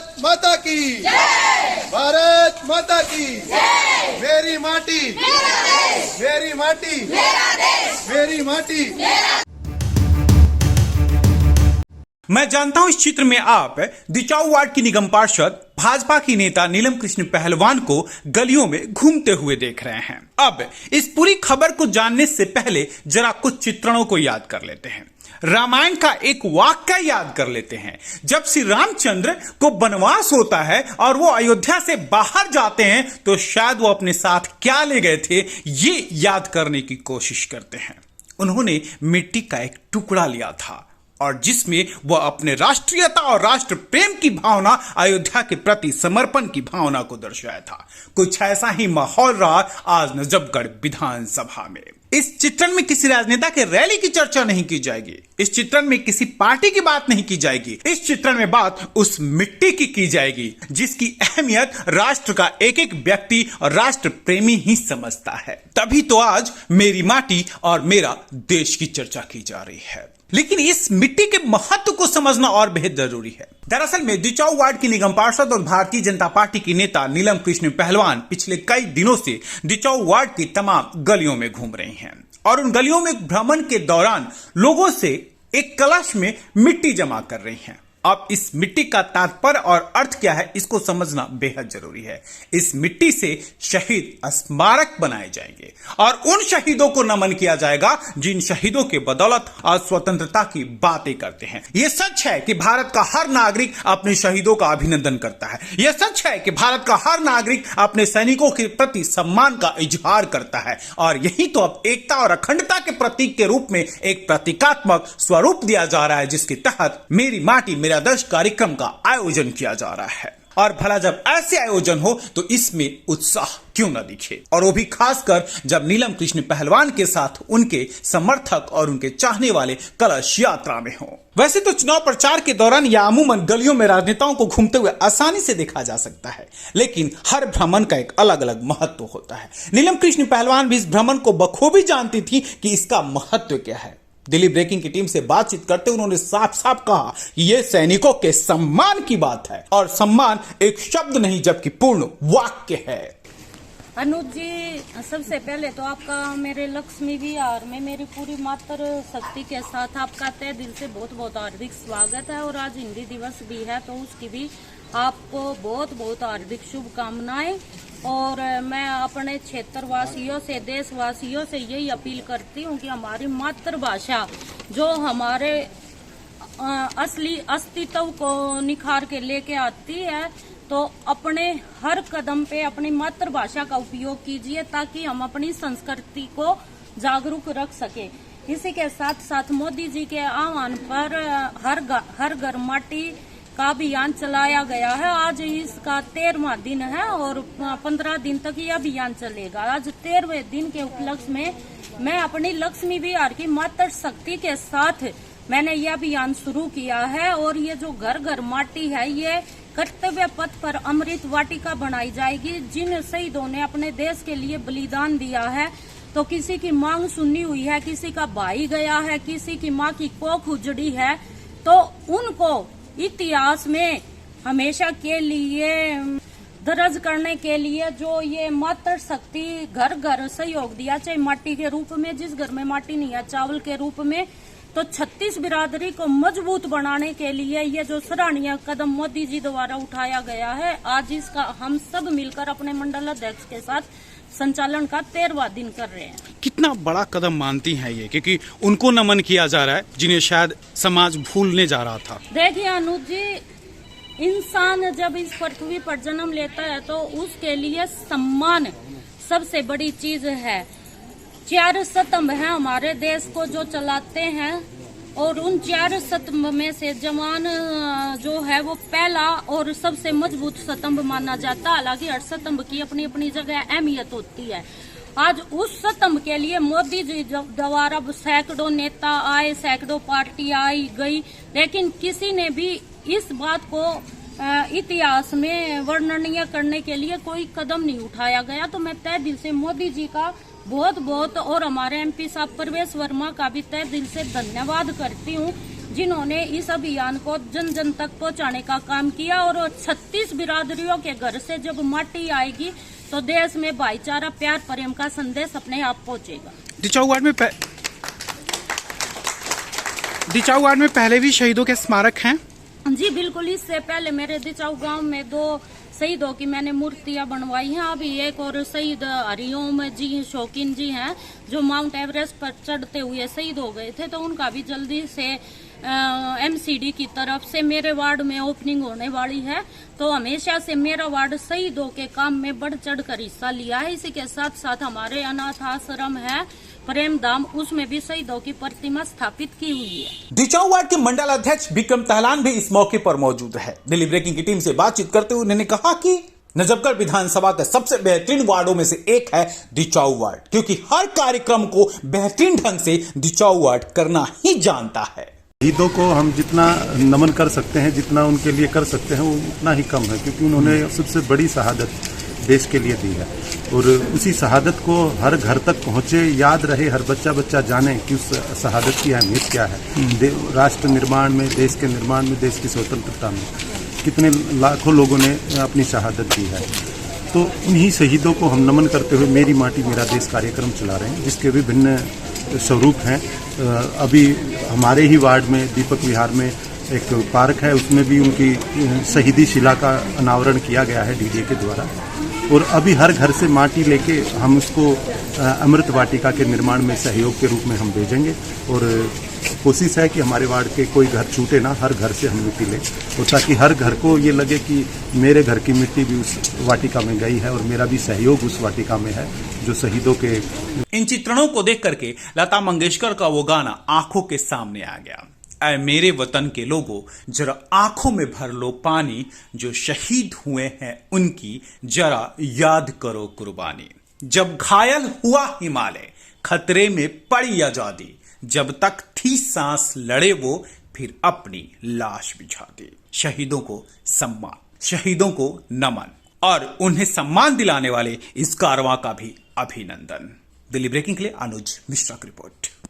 भारत माता की जय। भारत माता की जय। मेरी माटी मेरा देश, मेरी माटी मेरा देश, मेरी माटी मेरा। मैं जानता हूं इस चित्र में आप दिचाऊ वार्ड की निगम पार्षद भाजपा की नेता नीलम कृष्ण पहलवान को गलियों में घूमते हुए देख रहे हैं। अब इस पूरी खबर को जानने से पहले जरा कुछ चित्रणों को याद कर लेते हैं। रामायण का एक वाक्य याद कर लेते हैं। जब श्री रामचंद्र को वनवास होता है और वो अयोध्या से बाहर जाते हैं तो शायद वो अपने साथ क्या ले गए थे ये याद करने की कोशिश करते हैं। उन्होंने मिट्टी का एक टुकड़ा लिया था और जिसमें वह अपने राष्ट्रीयता और राष्ट्र प्रेम की भावना, अयोध्या के प्रति समर्पण की भावना को दर्शाया था। कुछ ऐसा ही माहौल रहा आज नजफगढ़ विधानसभा में। इस चित्रण में किसी राजनेता के रैली की चर्चा नहीं की जाएगी। इस चित्रण में किसी पार्टी की बात नहीं की जाएगी। इस चित्रण में बात उस मिट्टी की जाएगी जिसकी अहमियत राष्ट्र का एक एक व्यक्ति और राष्ट्र प्रेमी ही समझता है। तभी तो आज मेरी माटी और मेरा देश की चर्चा की जा रही है। लेकिन इस मिट्टी के महत्व को समझना और बेहद जरूरी है। दरअसल में दिचाऊ वार्ड की निगम पार्षद और भारतीय जनता पार्टी की नेता नीलम कृष्ण पहलवान पिछले कई दिनों से दिचाऊ वार्ड की तमाम गलियों में घूम रही हैं और उन गलियों में भ्रमण के दौरान लोगों से एक कलश में मिट्टी जमा कर रही हैं। अब इस मिट्टी का तात्पर्य और अर्थ क्या है इसको समझना बेहद जरूरी है। इस मिट्टी से शहीद स्मारक बनाए जाएंगे और उन शहीदों को नमन किया जाएगा जिन शहीदों के बदौलत आज स्वतंत्रता की बातें करते हैं। यह सच है कि भारत का हर नागरिक अपने शहीदों का अभिनंदन करता है। यह सच है कि भारत का हर नागरिक अपने सैनिकों के प्रति सम्मान का इजहार करता है और यही तो अब एकता और अखंडता के प्रतीक के रूप में एक प्रतीकात्मक स्वरूप दिया जा रहा है जिसके तहत मेरी माटी मेरा देश कार्यक्रम का आयोजन किया जा रहा है। और भला जब ऐसे आयोजन हो तो इसमें उत्साह क्यों न दिखे, और वो भी खासकर जब नीलम कृष्ण पहलवान के साथ उनके समर्थक और उनके चाहने वाले कलश यात्रा में हो। वैसे तो चुनाव प्रचार के दौरान या अमूमन गलियों में राजनेताओं को घूमते हुए आसानी से देखा जा सकता है, लेकिन हर भ्रमण का एक अलग अलग महत्व होता है। नीलम कृष्ण पहलवान भी इस भ्रमण को बखूबी जानती थी कि इसका महत्व क्या है। दिल्ली ब्रेकिंग की टीम से बातचीत करते उन्होंने साफ साफ कहा कि यह सैनिकों के सम्मान की बात है और सम्मान एक शब्द नहीं जबकि पूर्ण वाक्य है। अनुज जी, सबसे पहले तो आपका मेरे लक्ष्मी विहार में मेरी पूरी मातृ शक्ति के साथ आपका तहे दिल से बहुत बहुत हार्दिक स्वागत है। और आज हिंदी दिवस भी है तो उसकी भी आपको बहुत बहुत हार्दिक शुभकामनाएं। और मैं अपने क्षेत्रवासियों से, देशवासियों से यही अपील करती हूँ कि हमारी मातृभाषा जो हमारे असली अस्तित्व को निखार के लेके आती है, तो अपने हर कदम पे अपनी मातृभाषा का उपयोग कीजिए ताकि हम अपनी संस्कृति को जागरूक रख सके। इसी के साथ साथ मोदी जी के आह्वान पर हर घर माटी का अभियान चलाया गया है। आज इसका 13वां दिन है और 15 दिन तक ये अभियान चलेगा। आज 13वें दिन के उपलक्ष्य में मैं अपनी लक्ष्मी विहार की मातृ शक्ति के साथ मैंने ये अभियान शुरू किया है। और ये जो घर घर माटी है ये कर्तव्य पथ पर अमृत वाटिका बनाई जाएगी। जिन शहीदों ने अपने देश के लिए बलिदान दिया है, तो किसी की मांग सुनी हुई है, किसी का भाई गया है, किसी की माँ की कोख उजड़ी है, तो उनको इतिहास में हमेशा के लिए दर्ज करने के लिए जो ये मातृ शक्ति घर घर सहयोग दिया, चाहे माटी के रूप में, जिस घर में माटी नहीं है चावल के रूप में, तो 36 बिरादरी को मजबूत बनाने के लिए ये जो सराहनीय कदम मोदी जी द्वारा उठाया गया है, आज इसका हम सब मिलकर अपने मंडल अध्यक्ष के साथ संचालन का 13वां दिन कर रहे हैं। कितना बड़ा कदम मानती हैं ये, क्योंकि उनको नमन किया जा रहा है जिन्हें शायद समाज भूलने जा रहा था। देखिए अनुज जी, इंसान जब इस पृथ्वी पर जन्म लेता है तो उसके लिए सम्मान सबसे बड़ी चीज है। 4 स्तंभ हैं हमारे देश को जो चलाते हैं और उन 4 स्तंभ में से जवान जो है वो पहला और सबसे मजबूत स्तंभ माना जाता है। हालांकि हर स्तंभ की अपनी अपनी जगह अहमियत होती है। आज उस स्तंभ के लिए मोदी जी द्वारा सैकड़ों नेता आए, सैकड़ों पार्टी आई गई, लेकिन किसी ने भी इस बात को इतिहास में वर्णनीय करने के लिए कोई कदम नहीं उठाया गया। तो मैं तहे दिल से मोदी जी का बहुत बहुत और हमारे एमपी साहब प्रवेश वर्मा का भी तहे दिल से धन्यवाद करती हूँ। जिन्होंने इस अभियान को जन जन तक पहुंचाने का काम किया। और 36 बिरादरियों के घर से जब माटी आएगी तो देश में भाईचारा, प्यार, प्रेम का संदेश अपने आप पहुंचेगा। डिचाऊ वार्ड में पहले भी शहीदों के स्मारक हैं? जी बिल्कुल, इससे पहले मेरे दिचाऊ गांव में 2 शहीदों की मैंने मूर्तियां बनवाई हैं। अभी एक और शहीद हरिओम जी शौकीन जी हैं जो माउंट एवरेस्ट पर चढ़ते हुए शहीद हो गए थे, तो उनका भी जल्दी से एमसीडी की तरफ से मेरे वार्ड में ओपनिंग होने वाली है। तो हमेशा से मेरा वार्ड शहीदों के काम में बढ़ चढ़ कर हिस्सा लिया है। इसी के साथ साथ हमारे अनाथ आश्रम है प्रेम धाम, उसमें भी शहीदों की प्रतिमा स्थापित की हुई है। डिचाऊ वार्ड के मंडल अध्यक्ष विक्रम तहलान भी इस मौके पर मौजूद है। दिल्ली ब्रेकिंग की टीम से बातचीत करते हुए उन्होंने कहा कि नजफगढ़ विधानसभा का सबसे बेहतरीन वार्डों में से एक है डिचाऊ वार्ड, क्योंकि हर कार्यक्रम को बेहतरीन ढंग से डिचाऊ वार्ड करना ही जानता है। शहीदों को हम जितना नमन कर सकते हैं, जितना उनके लिए कर सकते हैं, वो उतना ही कम है, क्योंकि उन्होंने सबसे बड़ी शहादत देश के लिए दी है। और उसी शहादत को हर घर तक पहुंचे, याद रहे, हर बच्चा जाने कि उस शहादत की अहमियत क्या है। राष्ट्र निर्माण में, देश के निर्माण में, देश की स्वतंत्रता में कितने लाखों लोगों ने अपनी शहादत दी है। तो उन्हीं शहीदों को हम नमन करते हुए मेरी माटी मेरा देश कार्यक्रम चला रहे हैं, जिसके विभिन्न स्वरूप हैं। अभी हमारे ही वार्ड में दीपक विहार में एक पार्क है, उसमें भी उनकी शहीदी शिला का अनावरण किया गया है डीजे के द्वारा। और अभी हर घर से माटी लेके हम उसको अमृत वाटिका के निर्माण में सहयोग के रूप में हम भेजेंगे। और कोशिश है कि हमारे वार्ड के कोई घर छूटे ना, हर घर से हम मिट्टी लें, और ताकि हर घर को ये लगे कि मेरे घर की मिट्टी भी उस वाटिका में गई है और मेरा भी सहयोग उस वाटिका में है जो शहीदों के। इन चित्रणों को देख करके लता मंगेशकर का वो गाना आंखों के सामने आ गया। ऐ मेरे वतन के लोगों, जरा आंखों में भर लो पानी, जो शहीद हुए हैं उनकी जरा याद करो कुर्बानी। जब घायल हुआ हिमालय, खतरे में पड़ी आजादी, जब तक थी सांस लड़े वो, फिर अपनी लाश बिछा दी। शहीदों को सम्मान, शहीदों को नमन, और उन्हें सम्मान दिलाने वाले इस कारवां का भी अभिनंदन। दिल्ली ब्रेकिंग के लिए अनुज मिश्रा की रिपोर्ट।